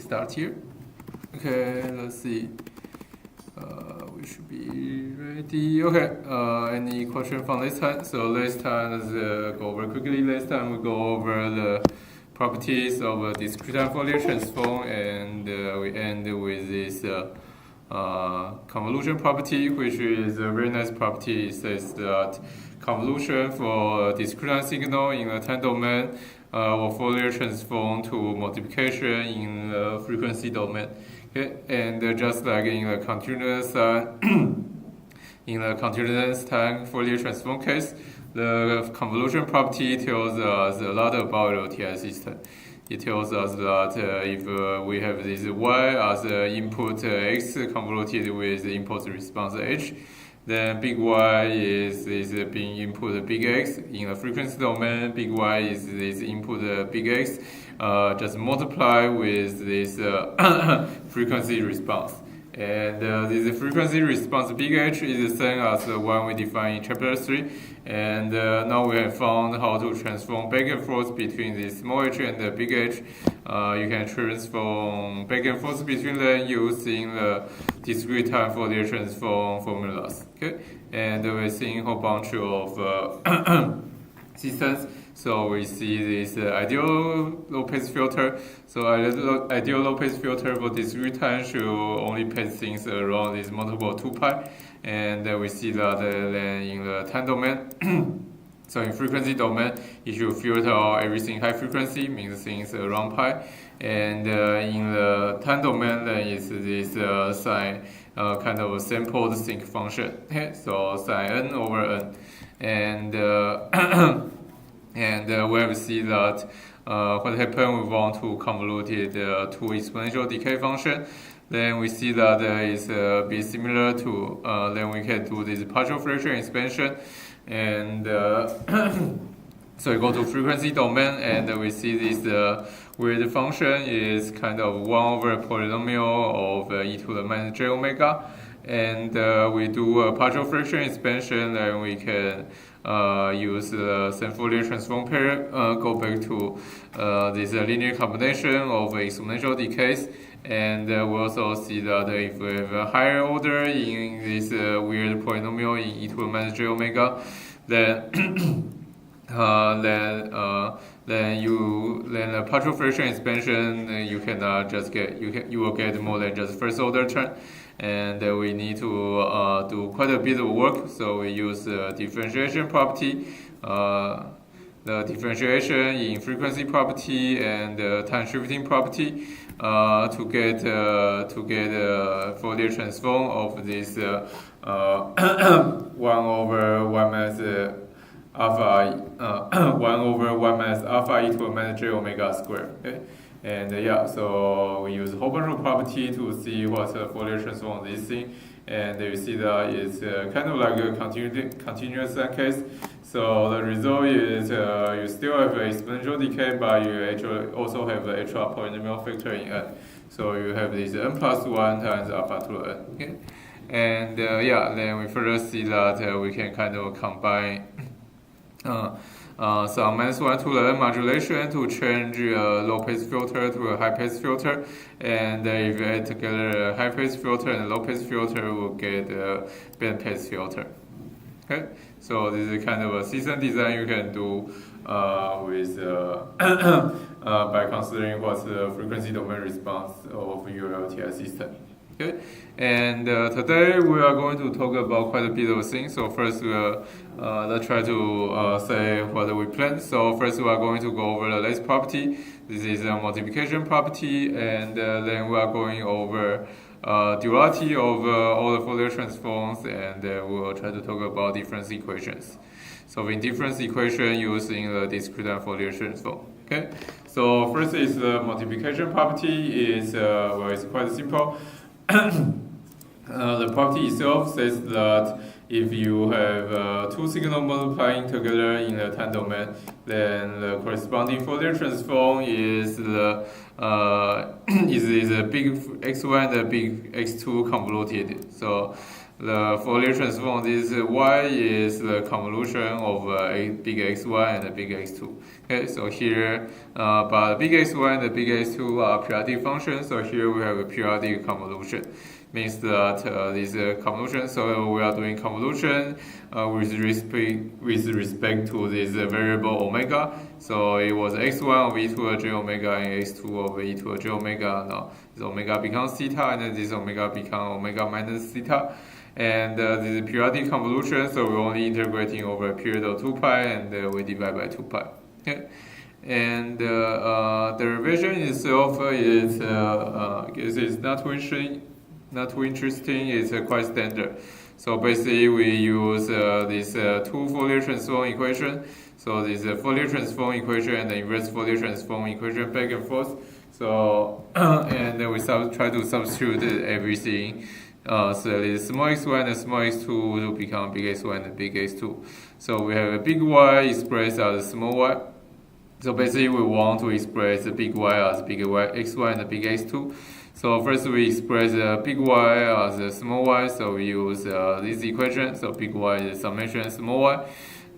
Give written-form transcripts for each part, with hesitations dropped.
start here. Okay, let's see. We should be ready. Okay. Any question from this time? So last time, let's go over quickly. Last time we go over the properties of a discrete-time Fourier transform, and we end with this convolution property, which is a very nice property. It says that convolution for a discrete-time signal in a time domain will Fourier transform to multiplication in the frequency domain. Okay, and just like in the continuous time Fourier transform case, the convolution property tells us a lot about the LTI system. It tells us that if we have this y as input x convoluted with the input response h, then big Y is being input big X. In the frequency domain, big Y is input big X. Just multiply with this frequency response. And this frequency response big H is the same as the one we defined in chapter 3. And now we have found how to transform back and forth between the small h and the big H. You can transform back and forth between them using the discrete time Fourier transform formulas. Okay, and we're seeing a whole bunch of systems. So we see this ideal low-pass filter. So ideal low-pass filter for discrete time should only pass things around this multiple 2π. And we see that then in the time domain, so in frequency domain, it should filter out everything high frequency, means things around π. And in the time domain, then it's this sine kind of sampled sinc function. Okay? So sine n over n. And we have seen that what happened, we want to convolute it to exponential decay function. Then we see that it's be similar to, then we can do this partial fraction expansion. And so we go to frequency domain, and we see this weird function is kind of 1 over a polynomial of e to the minus j omega. And we do a partial fraction expansion, then we can use the same Fourier transform pair, go back to this linear combination of exponential decays. And we also see that if we have a higher order in this weird polynomial in e to the minus j omega, then then a partial fraction expansion you cannot just get, you will get more than just first order term. And we need to do quite a bit of work, so we use the differentiation property, the differentiation in frequency property and time shifting property to get Fourier transform of this 1 over 1 minus alpha 1 over 1 minus alpha e to the minus j omega squared. Okay? And so we use a whole bunch of property to see what's the Fourier transform of this thing. And you see that it's kind of like a continuous case. So the result is you still have exponential decay, but you actually also have the extra polynomial factor in n. So you have this n plus 1 times alpha to the n. Okay? And then we further see that we can kind of combine some -1 to the n modulation to change a low-pass filter to a high-pass filter. And if you add together a high-pass filter and a low-pass filter, we'll get a band-pass filter. Okay, so this is kind of a system design you can do with by considering what's the frequency domain response of your LTI system. Okay, and today we are going to talk about quite a bit of things. So first, let's try to say what we plan. So first, we are going to go over the lattice property. This is a multiplication property, and then we are going over duality of all the Fourier transforms, and we will try to talk about difference equations. So in difference equation using the discrete-time Fourier transform. Okay, so first is the multiplication property. Is well, it's quite simple. The property itself says that if you have two signals multiplying together in the time domain, then the corresponding Fourier transform is the is a big x1 and a big x2 convoluted. So the Fourier transform, this y is the convolution of a big xy and a big x2. Okay, so here, but big xy and the big x2 are periodic functions, so here we have a periodic convolution. Means that this convolution, so we are doing convolution with respect to this variable omega. So it was x1 of e to the j omega and x2 of e to the j omega. Now this omega becomes theta, and then this omega becomes omega minus theta. And this is periodic convolution, so we're only integrating over a period of 2 pi, and we divide by 2 pi. Okay. And the derivation itself is, I guess it's not too interesting, it's quite standard. So basically we use this two Fourier transform equation. So this Fourier transform equation and the inverse Fourier transform equation back and forth. So and then we try to substitute everything. So this small x1 and small x2 will become big x1 and big x2. So we have a big y expressed as a small y. So basically we want to express the big y as big x1 and the big x2. So first we express big Y as a small y, so we use this equation. So big Y is summation small y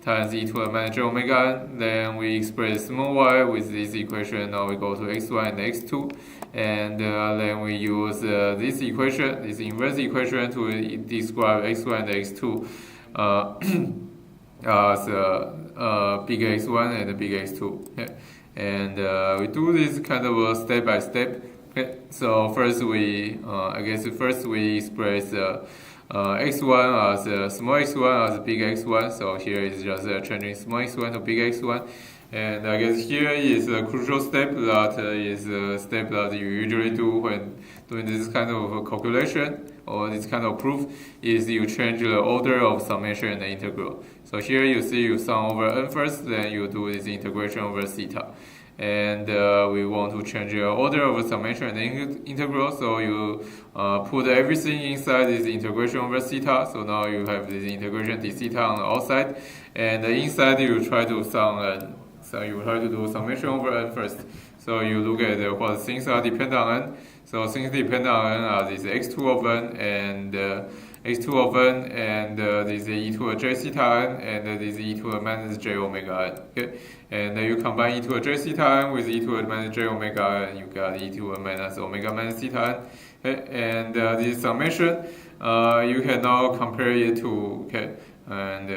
times e to the minus j omega n. Then we express small y with this equation. Now we go to x1 and x2. And then we use this equation, this inverse equation, to describe x1 and x2 as big x1 and big x2. Okay. And we do this kind of step by step. Okay, so first we express x1 as small x1 as big x1. So here is just changing small x1 to big x1. And I guess here is a crucial step that is a step that you usually do when doing this kind of calculation or this kind of proof, is you change the order of summation and the integral. So here you see you sum over n first, then you do this integration over theta. And we want to change the order of summation and the integral, so you put everything inside this integration over theta. So now you have this integration d theta on the outside, and inside you try to sum n. So you try to do summation over n first. So you look at what things are dependent on n. So things dependent on n are this x2 of n and x2 of n, and this e to the j theta n, and this e to the minus j omega n. Okay, and you combine e to the j theta n with e to the minus j omega n, you got e to the minus omega minus theta n. Okay, and this summation, you can now compare it to, okay, and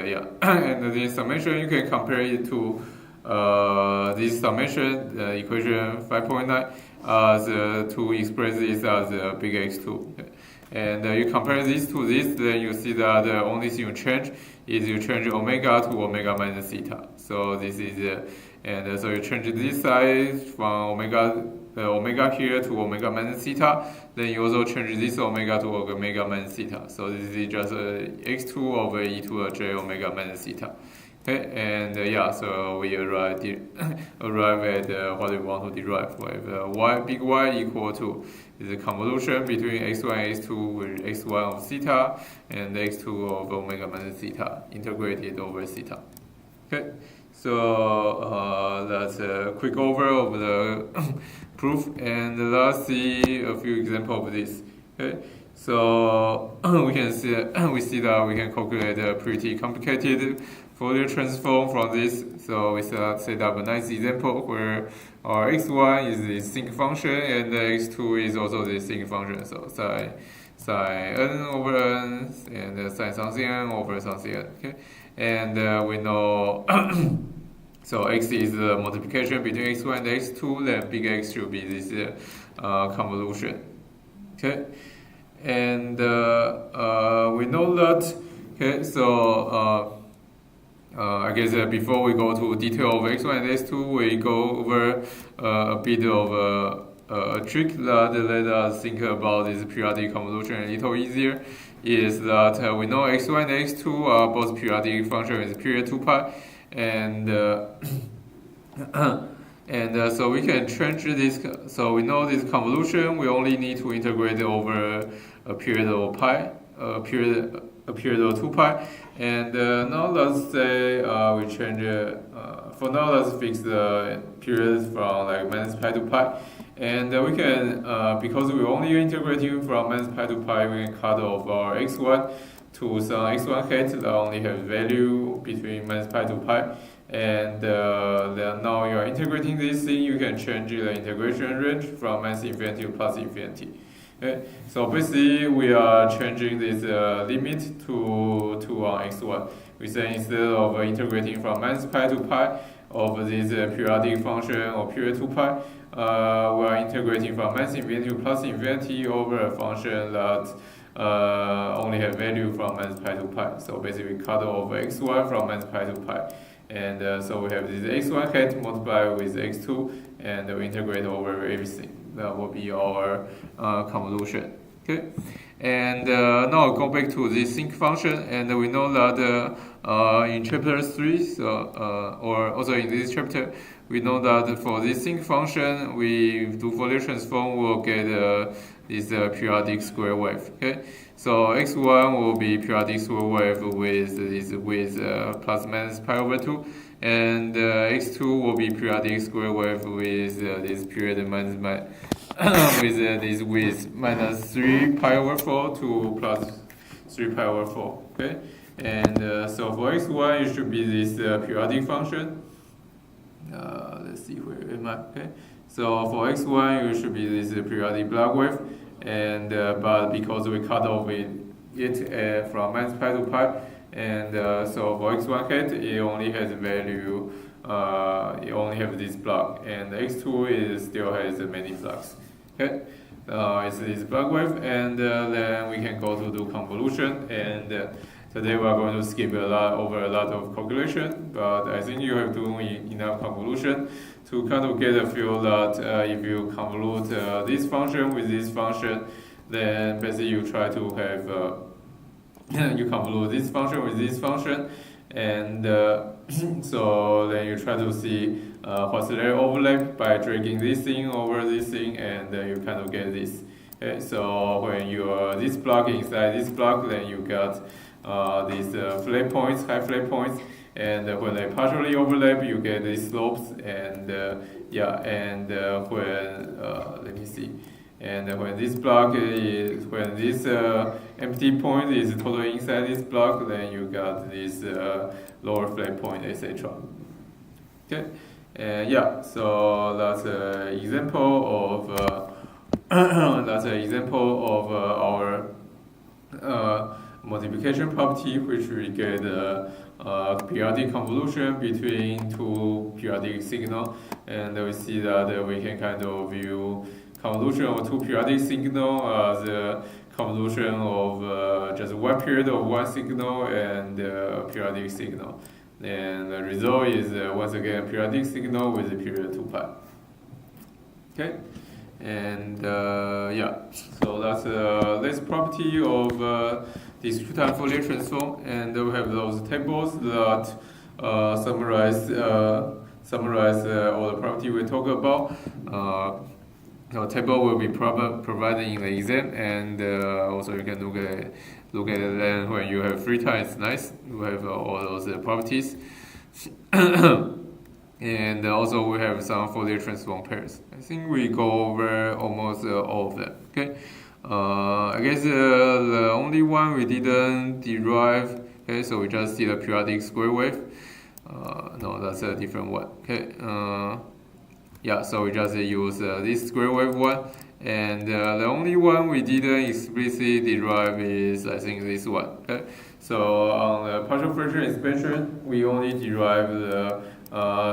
and this summation you can compare it to this summation, equation 5.9, as to express this as big X2. Okay. And you compare this to this, then you see that the only thing you change is you change omega to omega minus theta. So this is, and so you change this side from omega here to omega minus theta. Then you also change this omega to omega minus theta. So this is just x2 over e to the j omega minus theta. Okay, and so we arrive at what we want to derive with big Y equal to the convolution between x1 and x2 with x1 of theta and x2 of omega minus theta integrated over theta. Okay, so that's a quick overview of the proof, and let's see a few examples of this. Okay, so we see that we can calculate a pretty complicated Fourier transform from this. So we set up a nice example where our x1 is the sinc function and the x2 is also the sinc function. So sine n over n and sine something n over something n. Okay, and we know so x is the multiplication between x1 and x2. Then big X should be this convolution. Okay, and we know that. Okay, so I guess before we go to detail of x1 and x2, we go over a bit of a trick that let us think about this periodic convolution a little easier. Is that we know x1 and x2 are both periodic functions with period 2 pi, and so we can change this. So we know this convolution, we only need to integrate over a period of pi, a period of 2 pi. And now let's say we change for now let's fix the periods from like minus pi to pi, And we can, because we're only integrating from minus pi to pi, we can cut off our x1 to some x1 hat that only have value between minus pi to pi. And then now you are integrating this thing, you can change the integration range from minus infinity to plus infinity. Okay, so basically we are changing this limit to x1. We say instead of integrating from minus pi to pi of this periodic function or period 2 pi, we are integrating from minus infinity to plus infinity over a function that only have value from minus pi to pi. So basically we cut off x1 from minus pi to pi. And so we have this x1 hat multiplied with x2, and we integrate over everything. That will be our convolution. Okay, and now go back to this sinc function, and we know that in chapter 3, or also in this chapter, we know that for this sinc function, we do Fourier transform, we'll get this periodic square wave. Okay, so x1 will be periodic square wave with plus minus pi over 2, and x2 will be periodic square wave with this period minus with minus 3 pi over 4 to plus 3 pi over 4. Okay, and so for x1 it should be this periodic function. Let's see, where am I? Okay, so for x1 it should be this periodic block wave, and but because we cut off it from minus pi to pi, and so for x1 hat it only has value, it only has this block, and x2 still has many blocks. Okay, it's this block wave, and then we can go to do convolution, and today we are going to skip over a lot of calculation, but I think you have done enough convolution to kind of get a feel that if you convolute this function with this function, then basically you try to have you convolute this function with this function, and so then you try to see what's their overlap by dragging this thing over this thing, and you kind of get this. Okay, so when you this block inside this block, then you got these flat points, high flat points, and when they partially overlap, you get these slopes, and when let me see, and when this block is, when this empty point is totally inside this block, then you got this lower flat point, etc. Okay, and so that's an example of our multiplication property, which we get periodic convolution between two periodic signal, and we see that we can kind of view convolution of two periodic signal as a convolution of just one period of one signal and a periodic signal. And the result is once again periodic signal with a period 2 pi. Okay, and so that's this property of discrete-time Fourier transform, and we have those tables that summarize all the property we talk about. The table will be provided in the exam, and also you can look at it then when you have free time. It's nice. You have all those properties. And also we have some Fourier transform pairs. I think we go over almost all of them. Okay. I guess the only one we didn't derive. Okay, so we just see the periodic square wave. No, that's a different one. Okay. So we just use this square wave one, and the only one we didn't explicitly derive is, I think, this one. Okay, so on the partial fraction expansion, we only derive the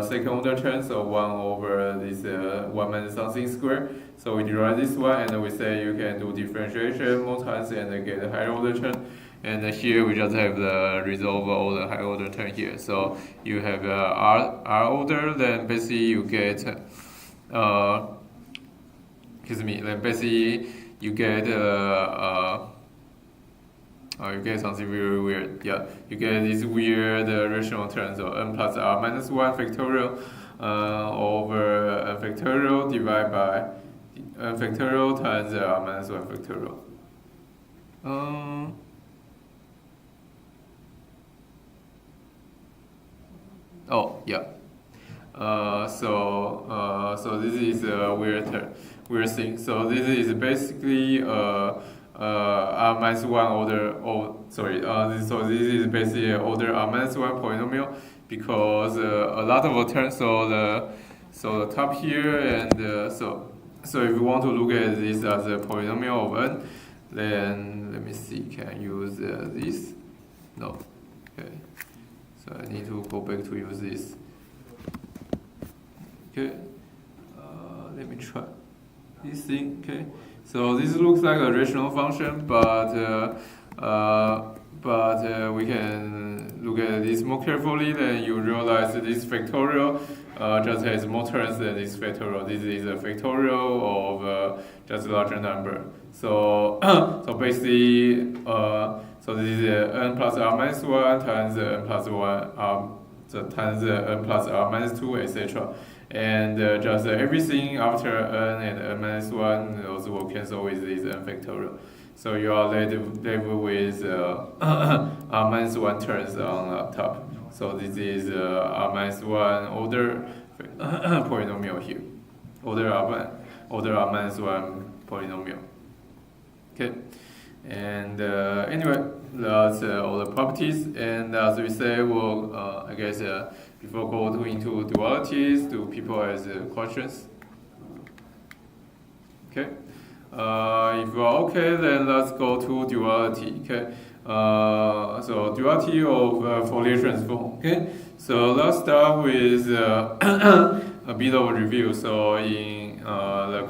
second order term, so 1 over this 1 minus something square. So we derive this one, and we say you can do differentiation more times and get a higher order term. And here we just have the resolve all the higher order term here. So you have R order, then basically you get then basically you get you get something very weird. Yeah, you get this weird rational term, so n plus r minus 1 factorial over n factorial divided by n factorial times r minus 1 factorial. So this is a weird term. we're seeing. So this is basically R minus one order. So this is basically an order R minus one polynomial because a lot of terms. So the top here and so if you want to look at this as a polynomial of n, then let me see. Can I use this? No. Okay. So I need to go back to use this. Okay. Let me try this thing. Okay. So this looks like a rational function, but we can look at this more carefully. Then you realize that this factorial just has more terms than this factorial. This is a factorial of just a larger number. So so basically, so this is n plus r minus one times n plus one times n plus r minus two, etc. And just everything after n and n minus 1 also will cancel with this n factorial. So you are left with r minus 1 terms on top. So this is r minus 1 order polynomial here. Order r minus 1 polynomial. Okay. And anyway, that's all the properties. And as we say, we'll, I guess, before going into dualities, do people have questions? Okay. If you are okay, then let's go to duality. Okay. So duality of Fourier transform. Okay. So let's start with a bit of a review. So in the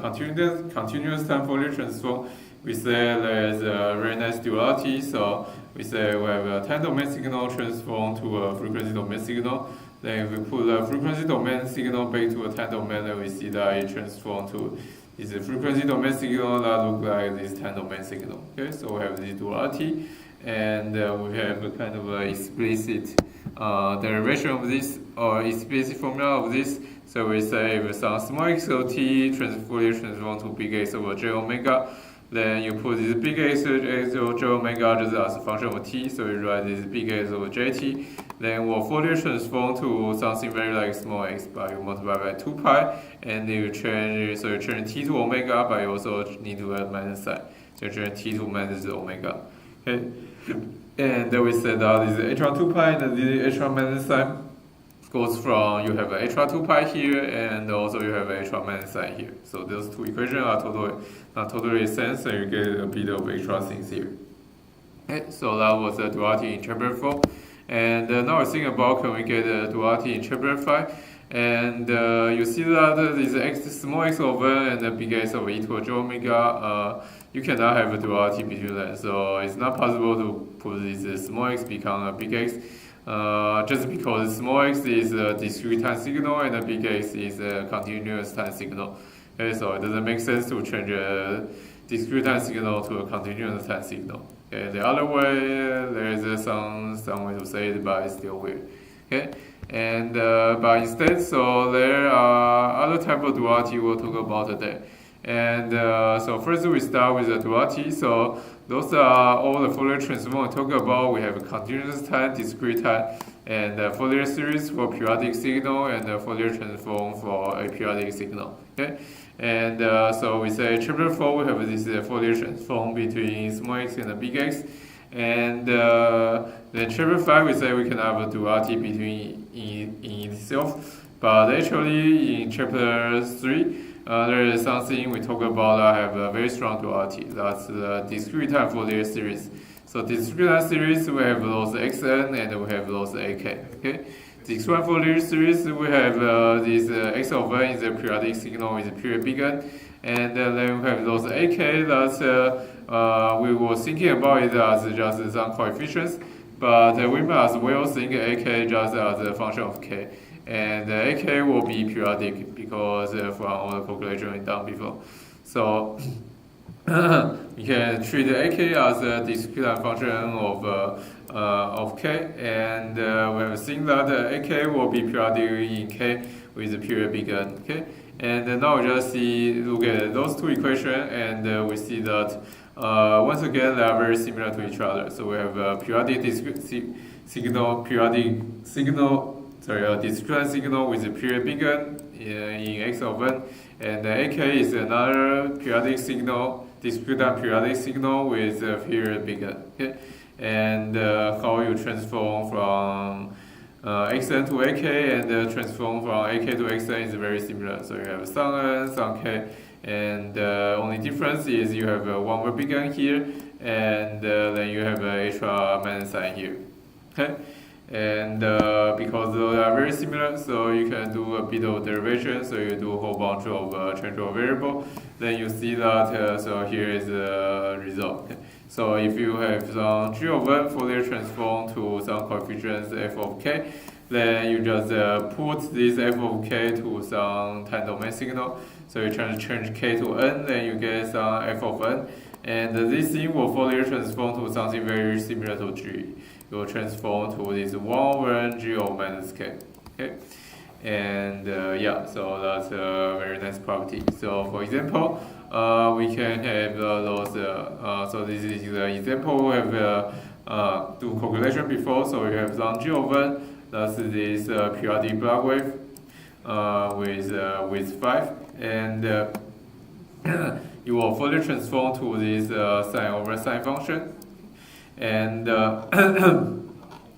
continuous time Fourier transform, we say there's a very nice duality. So we say we have a time domain signal transformed to a frequency domain signal. Then if we put the frequency domain signal back to a time domain, then we see that it transforms to this frequency domain signal that looks like this time domain signal. Okay, so we have this duality, and we have a kind of a explicit derivation of this or explicit formula of this. So we say if some small x of t Fourier transform to big X over j omega, then you put this big X over j omega just as a function of t. So you write this big X over jt. Then we'll Fourier transform to something very like small x, but you multiply by 2 pi, and you change t to omega, but you also need to add minus sign. So you change t to minus omega. Okay, and then we said that this h1 2 pi and the h1 minus sign goes from you have a h1 2 pi here, and also you have a h1 minus sign here. So those two equations are not totally sense, and you get a bit of extra things here. Okay, so that was the duality in chapter 4. And now we're thinking about can we get a duality in chapter 5. And you see that this small x over n and the big X over e to a j omega, you cannot have a duality between them. So it's not possible to put this small x become a big X, just because small x is a discrete time signal and the big X is a continuous time signal. Okay, so it doesn't make sense to change a discrete time signal to a continuous time signal. Okay, the other way, there is some way to say it, but it's still weird. Okay, and but instead, so there are other type of duality we'll talk about today. And so first we start with the duality. So those are all the Fourier transform we talk about. We have a continuous time, discrete time, and the Fourier series for periodic signal, and the Fourier transform for a periodic signal. Okay. And so we say chapter 4 we have this Fourier transform between small x and the big X, and then chapter 5 we say we can have a duality between in itself, but actually in chapter 3 there is something we talk about that have a very strong duality. That's the discrete time Fourier series. So discrete time series we have those xn and we have those ak. Okay. Discrete Fourier series, we have this x of n is a periodic signal with a period big N, and then we have those ak that we were thinking about it as just some coefficients, but we might as well think ak just as a function of k, and ak will be periodic because from all the calculation we done before. So you can treat ak as a discrete function of k, and we have seen that ak will be periodic in k with a period big N. Okay, and now we just look at those two equations, and we see that once again they are very similar to each other. So we have a periodic discrete signal with a period big N in x of n, and AK is another periodic signal, discrete-time periodic signal with a period bigger. Okay, and how you transform from xn to ak and transform from ak to xn is very similar. So you have some n, some k, and only difference is you have one more big N here, and then you have extra minus sign here. Okay, and because they are very similar, so you can do a bit of derivation. So you do a whole bunch of change of variable. Then you see that so here is the result. Okay. So if you have some g of n Fourier transform to some coefficients f of k, then you just put this f of k to some time domain signal. So you change k to n, then you get some f of n, and this thing will Fourier transform to something very similar to g. It will transform to this 1 over n g of minus k. Okay, and yeah, so that's a very nice property. So for example, we can have those. So this is the example. We have do calculation before. So we have some g of n. That's this periodic block wave with 5, and you will Fourier transform to this sine over sine function, and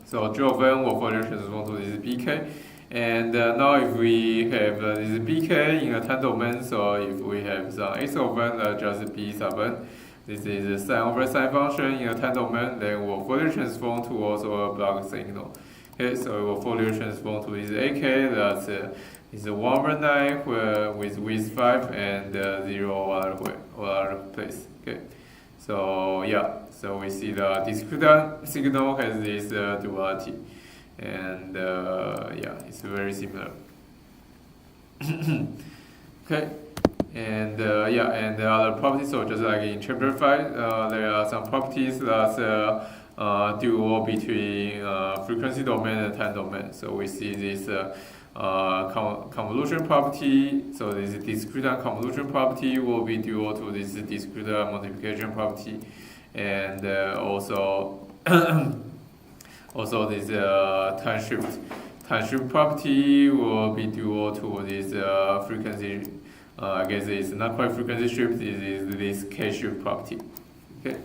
so g of n will Fourier transform to this bk. And now if we have this bk in a time domain, so if we have some x of n, just b sub n, this is a sine over sine function in a time domain, then we'll Fourier transform to also a block signal. Okay, so it will Fourier transform to this ak, that's is 1 over 9 with width 5 and 0 all other place. Okay, so yeah, so we see the discrete signal has this duality. And yeah, it's very similar. Okay, and yeah, and the other properties, so just like in chapter 5, there are some properties that's dual between frequency domain and time domain. So we see this convolution property, so this discrete convolution property will be dual to this discrete multiplication property, and also also this time shift property will be dual to this frequency. I guess it's not quite frequency shift. It is this k shift property. Okay,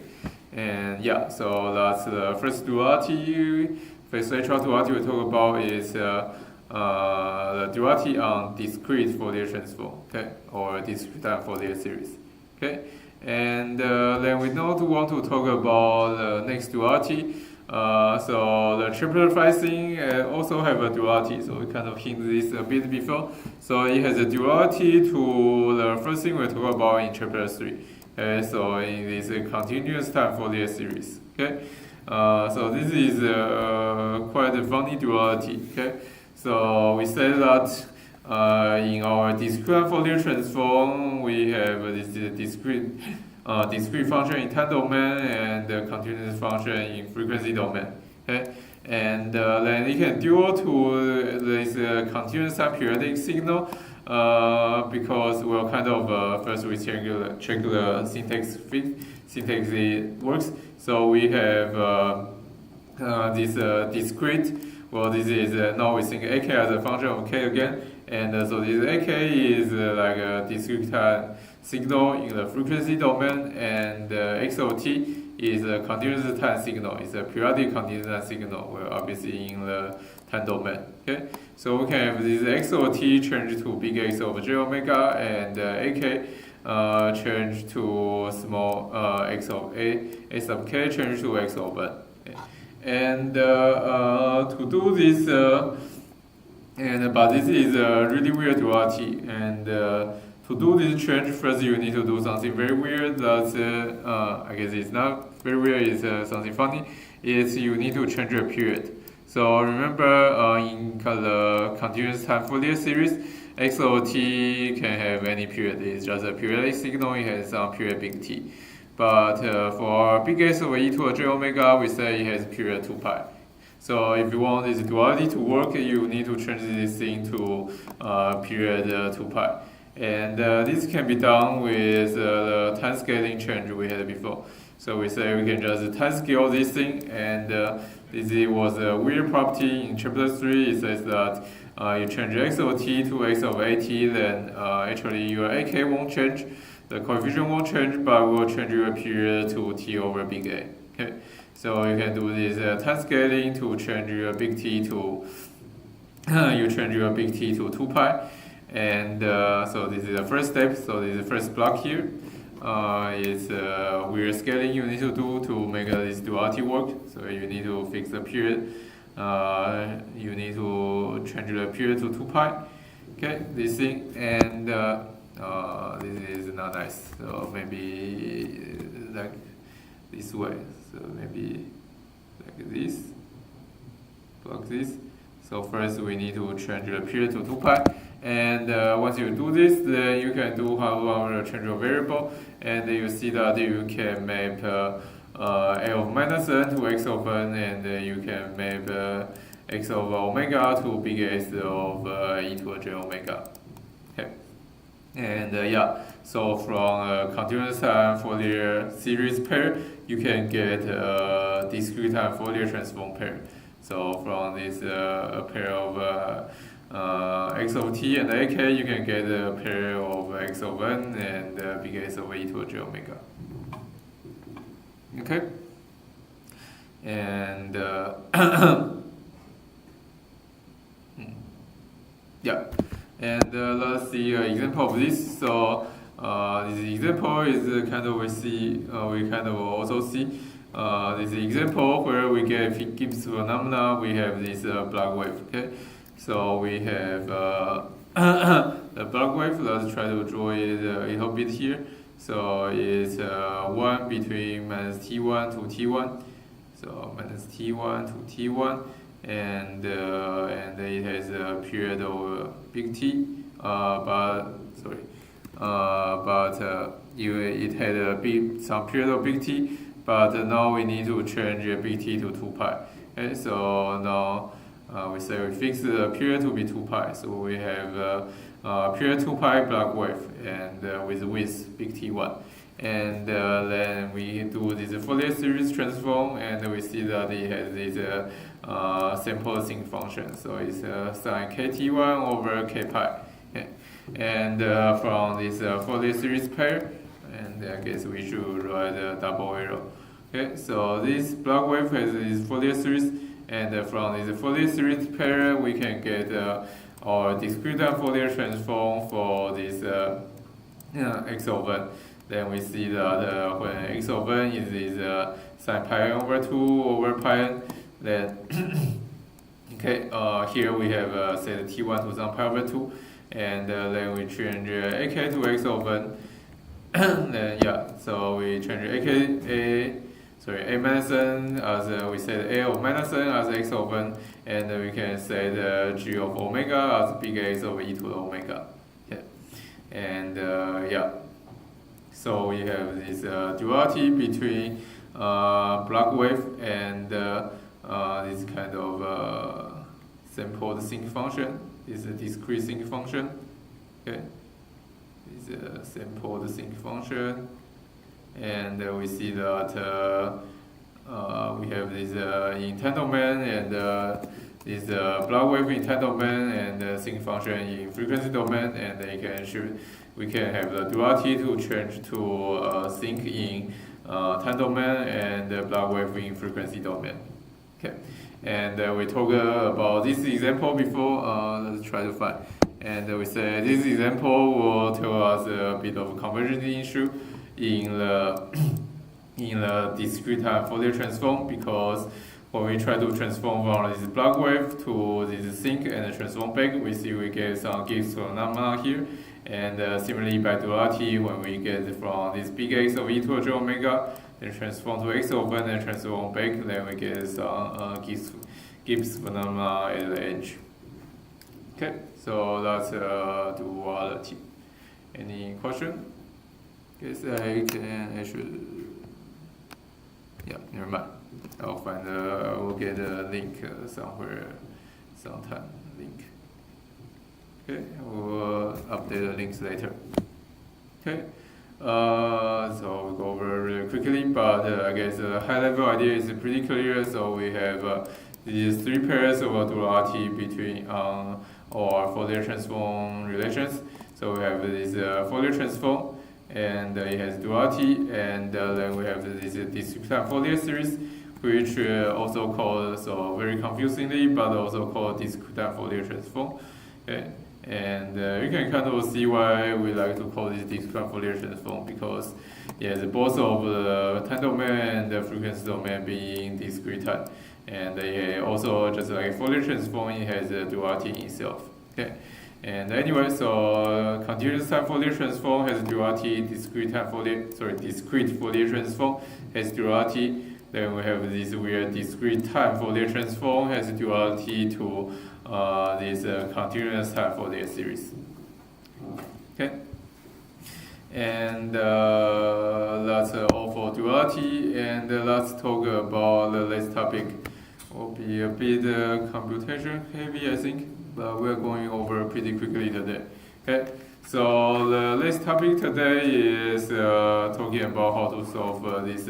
and yeah, so that's the first duality. First actual duality we talk about is the duality on discrete Fourier transform. Okay, or discrete time Fourier series. Okay, and then we now want to talk about the next duality. So the triple thing also have a duality, so we kind of hint this a bit before. So it has a duality to the first thing we talk about in chapter 3. Okay, so in this continuous time Fourier series. Okay, so this is quite a funny duality. Okay, so we say that in our discrete Fourier transform we have this discrete function in time domain and continuous function in frequency domain. Okay, and then it can dual to this continuous time periodic signal because we'll kind of first we check the syntax it works. So we have this discrete. Well, this is now we think ak as a function of k again, and so this ak is like a discrete time signal in the frequency domain, and x of t is a continuous time signal. It's a periodic continuous time signal, well, obviously in the time domain. Okay, so we can have this x of t change to big X of j omega, and ak change to small x of a sub k change to x of n. Okay. And to do this, but this is a really weird duality, and to do this change, first you need to do something very weird. That's I guess it's not very weird. It's something funny. Is you need to change a period. So remember, in the continuous time Fourier series, x of t can have any period. It's just a periodic signal. It has some period big T. But for big S of e to a j omega, we say it has period 2 pi. So if you want this duality to work, you need to change this thing to period 2 pi. And this can be done with the time scaling change we had before. So we say we can just time scale this thing, and this was a weird property in chapter 3. It says that you change x of t to x of at, then actually your ak won't change, the coefficient won't change, but will change your period to t over big A. Okay, so you can do this time scaling to change your big T to you change your big T to 2 pi, and so this is the first step. So this is the first block here. Is weird scaling you need to do to make this duality work. So you need to fix the period. You need to change the period to 2 pi. Okay, this thing, and this is not nice. So maybe like this way. So maybe like this. Block this. So first we need to change the period to 2 pi. And once you do this, then you can do however change your variable, and you see that you can map a of minus n to x of n, and you can map x of omega to big S of e to a j omega. Okay. And yeah, so from a continuous time Fourier series pair, you can get a discrete time Fourier transform pair. So from this pair of x of t and ak, you can get a pair of x of n and big S of e to a j omega. Okay, and yeah, and let's see an example of this. So this example is kind of we kind of also see this example where we get Gibbs phenomena. We have this block wave. Okay. So we have the block wave. Let's try to draw it a little bit here. So it's 1 between minus t1 to t1. So minus t1 to t1, and it has a period of big T. It had some period of big T. But now we need to change big T to 2 pi. Okay. So now we say we fix the period to be 2 pi. So we have period 2 pi block wave, and with width big T1. And then we do this Fourier series transform, and we see that it has this sample sinc function. So it's sine kt1 over k pi. Okay. And from this Fourier series pair, and I guess we should write a double arrow. Okay, so this block wave has this Fourier series, and from this Fourier series pair, we can get our discrete-time Fourier transform for this x of n. Then we see that when x of n is sine pi n over 2 over pi n, then okay, here we have set t1 to sine pi over 2, and then we change ak to x of n. Then yeah, so we change a minus n as we set a of minus n as x of n, and we can set g of omega as big S of e to the omega. Yeah. And yeah, so we have this duality between block wave and this kind of sampled sinc function. This is a discrete sinc function. Okay. This is a sampled sinc function. And we see that we have this entanglement and this block wave entanglement and sinc function in frequency domain, and we can have the duality to change to sinc in time domain and block wave in frequency domain. Okay, and we talked about this example before. Let's try to find. And we say this example will tell us a bit of a convergence issue in the discrete time Fourier transform, because when we try to transform from this block wave to this sinc and transform back, we see we get some Gibbs phenomena here. And similarly by duality, when we get from this big X of e to a j omega, then transform to x of n and transform back, then we get some Gibbs phenomena at the edge. Okay, so that's duality. Any question? Guess I should. Yeah, never mind. We'll get a link somewhere, sometime. Link. Okay, we'll update the links later. Okay, so we'll go over really quickly, but I guess the high-level idea is pretty clear. So we have these three pairs of duality between or Fourier transform relations. So we have this Fourier transform, and it has duality, and then we have this discrete-time Fourier series, which also called, so very confusingly, but also called discrete-time Fourier transform. Okay. And you can kind of see why we like to call this discrete Fourier transform, because yes, both of the time domain and the frequency domain being discrete time, and also just like Fourier transform, it has a duality in itself. Okay, and anyway, so continuous time Fourier transform has duality, discrete Fourier transform has duality. Then we have this weird discrete time Fourier transform has duality to this continuous time Fourier series. Okay, and that's all for duality. And let's talk about the next topic. Will be a bit computation heavy, I think, but we're going over pretty quickly today. Okay, so the next topic today is talking about how to solve this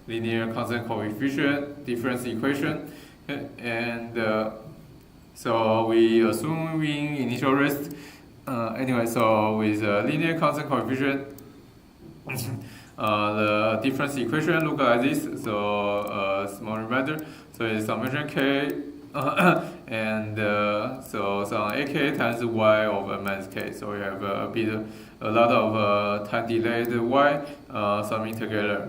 linear constant coefficient difference equation. Okay? And so we assume in initial rest. Anyway, so with linear constant coefficient, the difference equation look like this. So small reminder. So it's summation k, and so some ak times y over minus k. So we have a lot of time delayed y summing together.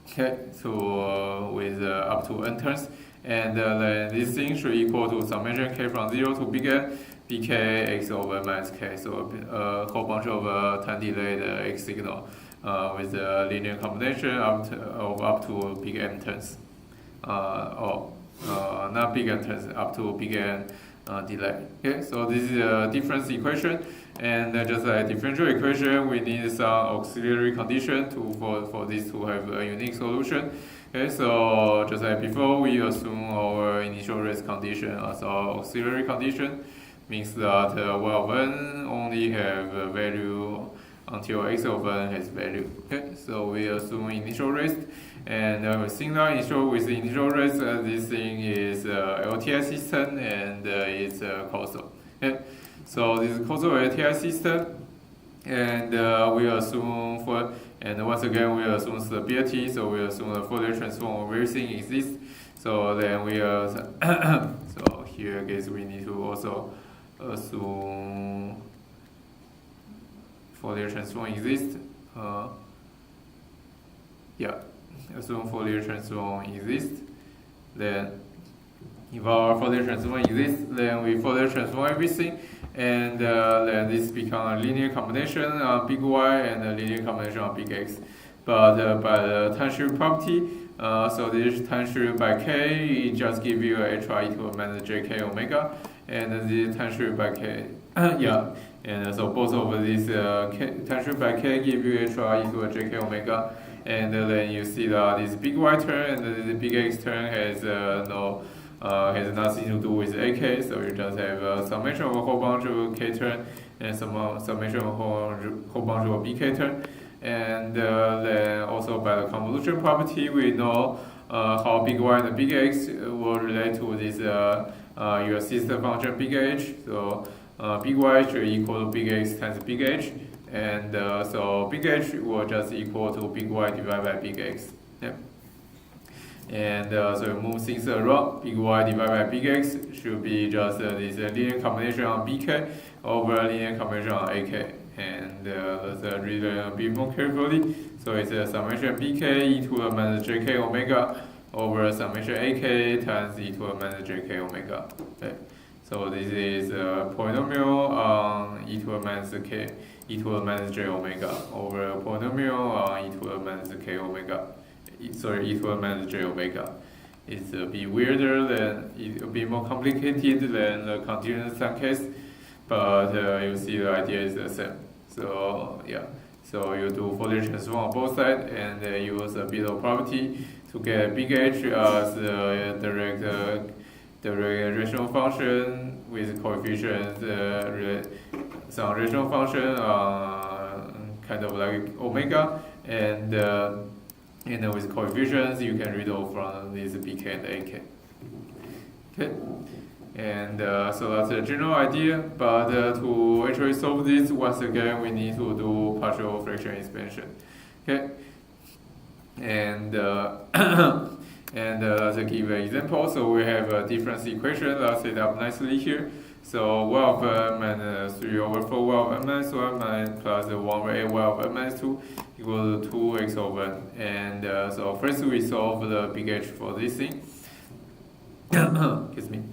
Okay, so with up to n terms, and then this thing should equal to summation k from 0 to big N, bk x over minus k. So a whole bunch of time delayed x signal with a linear combination up to big N terms. Not big N terms, up to big N delay. Okay, so this is a difference equation, and just like differential equation, we need some auxiliary condition for this to have a unique solution. Okay, so just like before, we assume our initial rest condition as our auxiliary condition, means that y of n only have a value until x of n has value. Okay, so we assume initial rest, and similar with initial rest, this thing is LTI system, and it's causal. Okay, so this is causal LTI system, and we assume and once again we assume stability, so we assume the Fourier transform of everything exists. So then we so here I guess we need to also assume Fourier transform exists. Assume Fourier transform exists. Then if our Fourier transform exists, then we Fourier transform everything, and then this becomes a linear combination on big Y and a linear combination on big X. But by the time series property, so this time series by K, it just gives you a HY equal minus JK omega, and this time series by K, and so both of these time series by K give you HY equal JK omega, and then you see that this big Y term and the big X term has has nothing to do with AK, so you just have a summation of a whole bunch of K term and summation of a whole bunch of BK term. And then also by the convolution property, we know how big Y and big X will relate to this your system function big H. So big Y should equal to big X times big H, and so big H will just equal to big Y divided by big X. Yeah. And so we move things around. Big Y divided by big X should be just this linear combination on BK over linear combination on AK. And let's read a bit more carefully. So it's a summation BK e to the minus JK omega over summation AK times e to the minus JK omega. Okay. So this is a polynomial on e to the minus k, e to the minus j omega over a polynomial on e to the minus k omega. Sorry, e to the minus j omega. It's a bit weirder a bit more complicated than the continuous time case, but you see the idea is the same. So yeah, so you do Fourier transform on both sides and use a bit of property to get big H as the direct rational function with coefficients, some rational function, kind of like omega, and with coefficients you can read off from these bk and ak. Okay, and so that's the general idea. But to actually solve this, once again, we need to do partial fraction expansion. Okay, and to give an example, so we have a difference equation that's set up nicely here. So 1 over n minus 3 over 4 1 over n minus 1 plus 1 over a 1 over n minus 2 equals to 2x over n. And so first we solve the big H for this thing. Excuse me.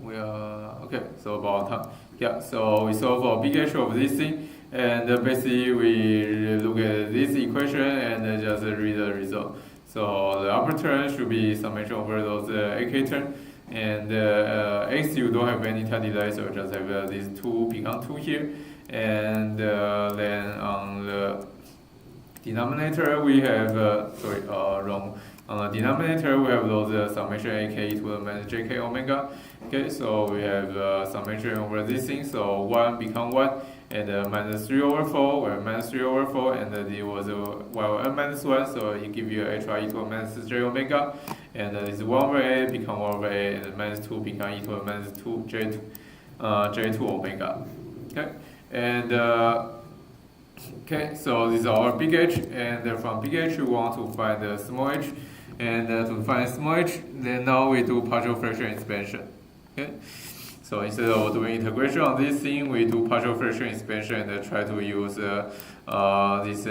We are okay. So about time. Yeah. So we solve for big H of this thing, and basically we look at this equation and just read the result. So the upper term should be summation over those AK term, and x you don't have any time delay, so just have these 2 become 2 here, and then on the denominator we have wrong. On the denominator, we have those summation ak to the minus jk omega. Okay, so we have summation over this thing, so 1 become 1, and minus 3 over 4, or minus 3 over 4, and it was 1 over n minus 1, so it gives you hi e to the minus j omega, and this 1 over a become 1 over a, and minus 2 become e to the minus 2 j2 omega. Okay, and okay, so this is our big H, and from big H we want to find the small h. And to find small h, then now we do partial fraction expansion. Okay, so instead of doing integration on this thing, we do partial fraction expansion and try to use this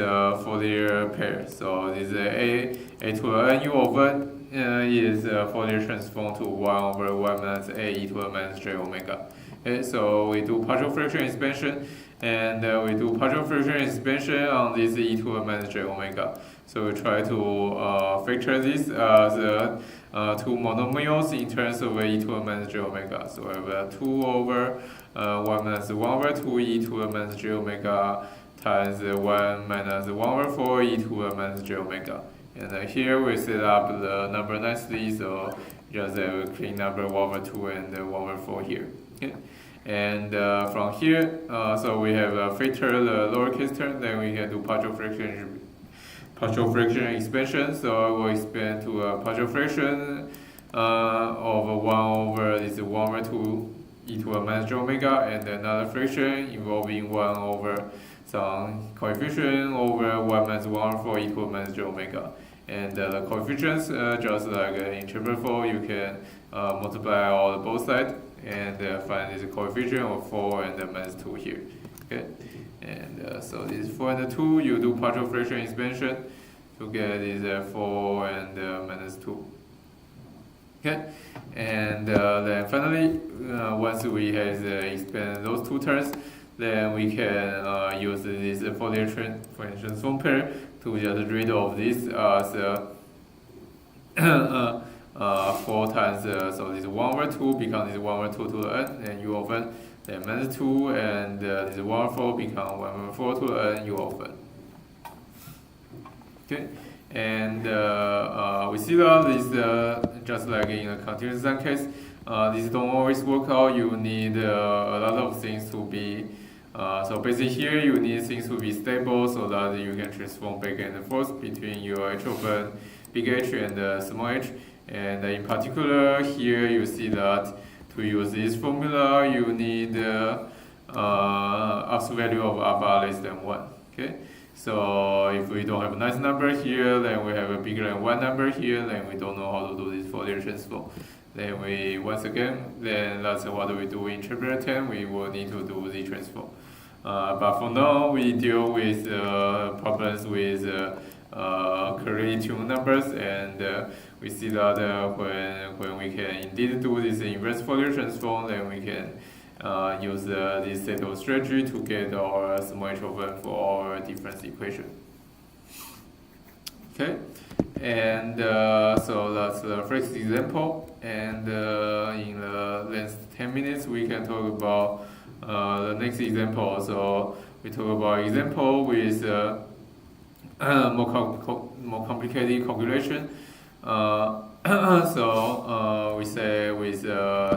Fourier pair. So this a to the n u over n is Fourier transform to 1 over 1 minus a e to the minus j omega. Okay, so we do partial fraction expansion, and we do partial fraction expansion on this e to the minus j omega. So we try to factor this as 2 monomials in terms of e to the minus j omega. So we have 2 over 1 minus 1 over 2 e to the minus j omega times 1 minus 1 over 4 e to the minus j omega. And here we set up the number nicely, so just have a clean number 1 over 2 and 1 over 4 here. Okay. And from here, so we have factor the lowercase term, then we can do partial fraction expansion. So I will expand to a partial fraction of 1 over this 1 over 2 e to the minus j omega, and another fraction involving 1 over some coefficient over 1 minus 1 over 4 e to the minus j omega. And the coefficients, just like in chapter 4, you can multiply all both sides and find this coefficient of 4 and minus 2 here. Okay, and so this 4 and 2, you do partial fraction expansion to get this 4 and minus 2. Okay, and then finally, once we have expanded those two terms, then we can use this Fourier transform pair to just rid of this as 4 times, so this 1 over 2 becomes this 1 over 2 to the n, and u of n, then minus 2, and this 1 over 4 becomes 1 over 4 to the n, u of n. Okay, and we see that this, just like in a continuous design case, these don't always work out. You need a lot of things to be, so basically here you need things to be stable so that you can transform back and forth between your h of n, big H, and small h. And in particular, here you see that to use this formula, you need absolute value of alpha less than 1. Okay, so if we don't have a nice number here, then we have a bigger than 1 number here, then we don't know how to do this Fourier transform. Then we, once again, then that's what we do in chapter 10, we will need to do the transform. But for now, we deal with problems with correctly tuned numbers, and we see that when we can indeed do this inverse Fourier transform, then we can use this set of strategy to get our small h of n for our difference equation. Okay, and so that's the first example, and in the next 10 minutes we can talk about the next example. So we talk about example with more complicated calculation. We say with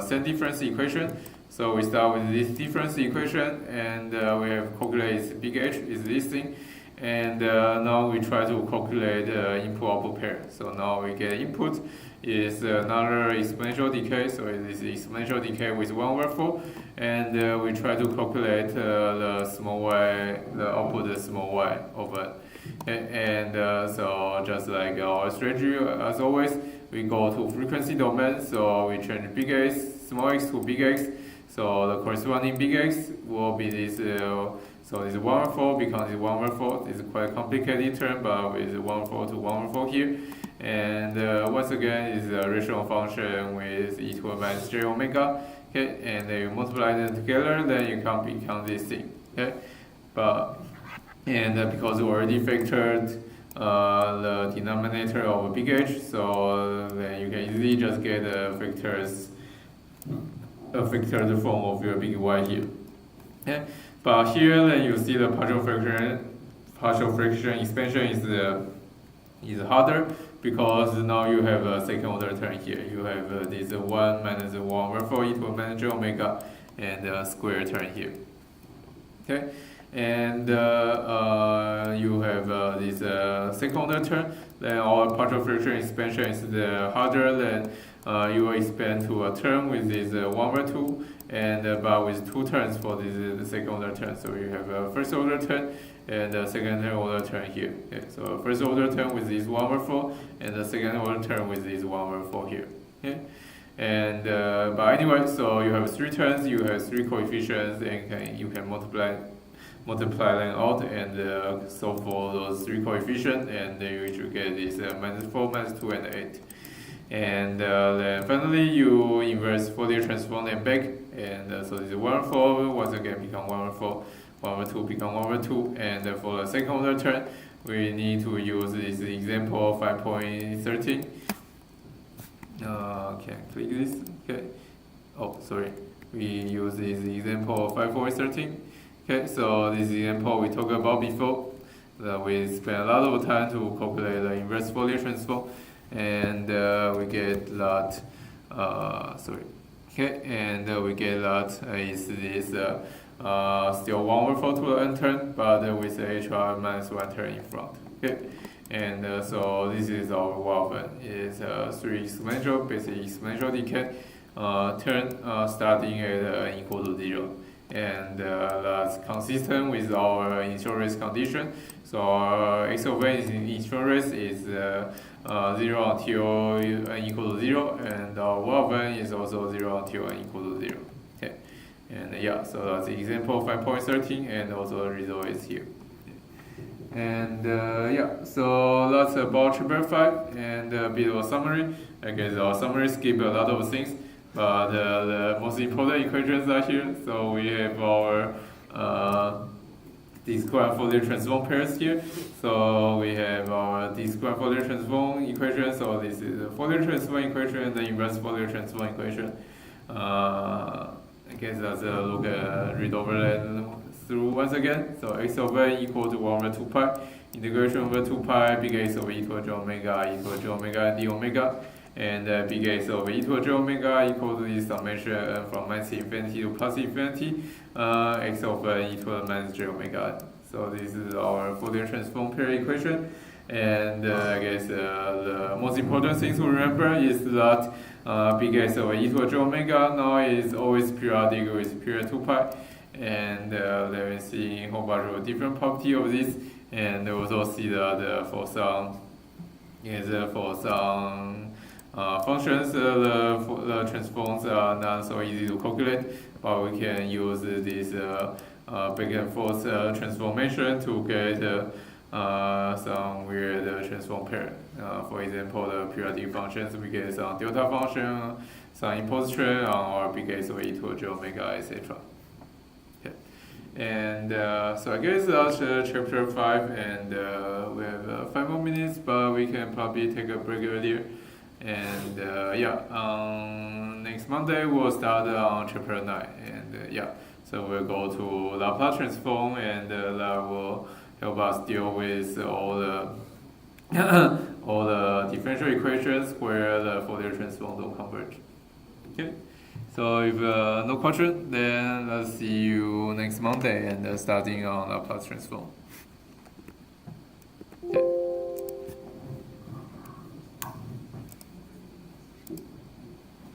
same difference equation. So we start with this difference equation, and we have calculated big H is this thing, and now we try to calculate input-output pair. So now we get input is another exponential decay, so it is exponential decay with 1/4, and we try to calculate the small y, the output of small y over. And so just like our strategy, as always, we go to frequency domain, so we change big X, small x to big X. So the corresponding big X will be this, so this 1/4 becomes 1/4. It's quite a complicated term, but with 1/4 to 1/4 here. And once again, is a rational function with e to the minus j omega. Okay, and then you multiply them together, then you can become this thing. Okay, because we already factored the denominator of big H, so then you can easily just get a factored form of your big Y here. Okay? But here then you see the partial fraction expansion is harder, because now you have a second order term here. You have this 1 minus 1/4 e to the minus j omega and a square term here. Okay, and you have this second order term. Then our partial fraction expansion is harder. Then you will expand to a term with this 1/2, and but with two terms for this the second order term. So you have a first order term and a second order term here. Okay, so first order term with this 1/4, and the second order term with this 1/4 here. Okay, and but anyway, so you have three terms, you have three coefficients, and you can multiply them out and solve for those three coefficients, and then you should get this -4, -2, and 8. And then finally you inverse Fourier transform them back, and so this 1/4 once again become 1/4, 1/2 become 1/2, and for the second order term we need to use this example 5.13. Can I click this? Okay. Oh, sorry. We use this example 5.13. Okay, so this example we talked about before. We spent a lot of time to calculate the inverse Fourier transform, and we get that. Okay, and we get that is this still 1/4 to the n term, but with HR minus 1 term in front. Okay, and so this is our Waffen. It's 3 exponential, basically exponential decay term starting at n equal to 0. And that's consistent with our initial race condition. So our x of n initial race is 0 until n equal to 0, and our y of n is also 0 until n equal to 0. Okay, and yeah, so that's example 5.13, and also the result is here. And yeah, so that's about chapter 5, and a bit of a summary. I guess our summary skip a lot of things, but the most important equations are here. So we have our discrete Fourier transform pairs here. So we have our discrete Fourier transform equation. So this is the Fourier transform equation and the inverse Fourier transform equation. I guess that's a look read over and through once again. So x of n equal to 1/2 pi. Integration over 2 pi big X over e to the j omega equal to j omega d omega. And big X over e to the j omega equal to the summation from minus infinity to plus infinity, x over e to the minus j omega. So this is our Fourier transform pair equation. And I guess the most important thing to remember is that big X over e to the j omega now is always periodic with period 2 pi. And let me see a whole bunch of different property of this. And also see that for some functions, the transforms are not so easy to calculate, but we can use this back and forth transformation to get some weird transform pair. For example, the periodic functions, we get some delta function, some impulse train on our big X over e to the j omega, etc. Okay. And so I guess that's chapter 5, and we have 5 more minutes, but we can probably take a break earlier. And next Monday we'll start on chapter 9, and so we'll go to Laplace transform, and that will help us deal with all the all the differential equations where the Fourier transform don't converge. Okay. So if no question, then let's see you next Monday and starting on Laplace transform.